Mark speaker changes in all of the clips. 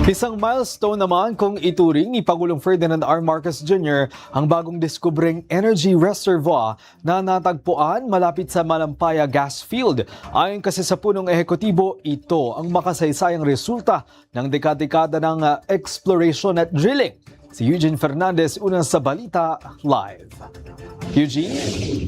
Speaker 1: Isang milestone naman kung ituring ni Pangulong Ferdinand R. Marcos Jr. ang bagong diskubreng energy reservoir na natagpuan malapit sa Malampaya gas field. Ayon kasi sa punong ehekutibo, ito ang makasaysayang resulta ng dekada-dekada ng exploration at drilling. Si Eugene Fernandez, una sa Balita Live. Eugene?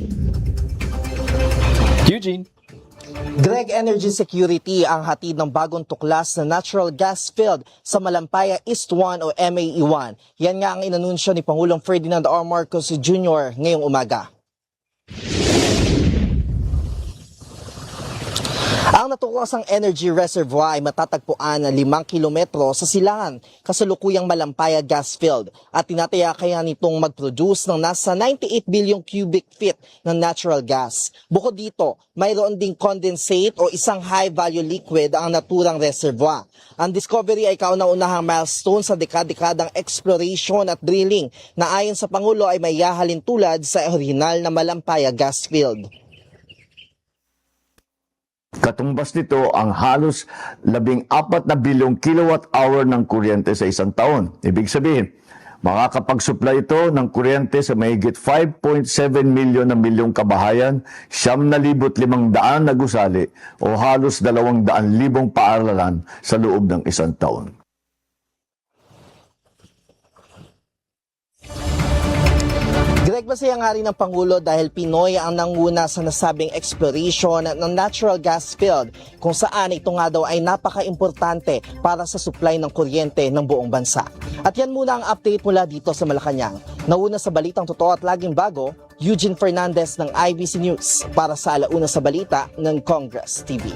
Speaker 2: Greg, energy security ang hatid ng bagong tuklas na natural gas field sa Malampaya East 1 o MAE1. Yan nga ang inanunsyo ni Pangulong Ferdinand R. Marcos Jr. ngayong umaga. Ang natuklasang energy reservoir ay matatagpuan na 5 kilometro sa silangan kasalukuyang Malampaya gas field at tinataya kaya nitong mag-produce ng nasa 98 billion cubic feet ng natural gas. Bukod dito, mayroon ding condensate o isang high-value liquid ang naturang reservoir. Ang discovery ay kauna-unahang milestone sa dekadang exploration at drilling na ayon sa Pangulo ay may yahalin tulad sa orihinal na Malampaya gas field.
Speaker 3: Katumbas nito ang halos 14 na bilyong kilowatt-hour ng kuryente sa isang taon. Ibig sabihin, makakapag-supply ito ng kuryente sa mahigit 5.7 milyong kabahayan, 9,500 na gusali o halos 200,000 paaralan sa loob ng isang taon.
Speaker 2: Greg, masaya nga rin ng Pangulo dahil Pinoy ang nanguna sa nasabing exploration ng natural gas field kung saan ito nga daw ay napaka-importante para sa supply ng kuryente ng buong bansa. At yan muna ang update mula dito sa Malacanang. Nauna sa Balitang Totoo at Laging Bago, Eugene Fernandez ng IBC News para sa Alauna sa Balita ng Congress TV.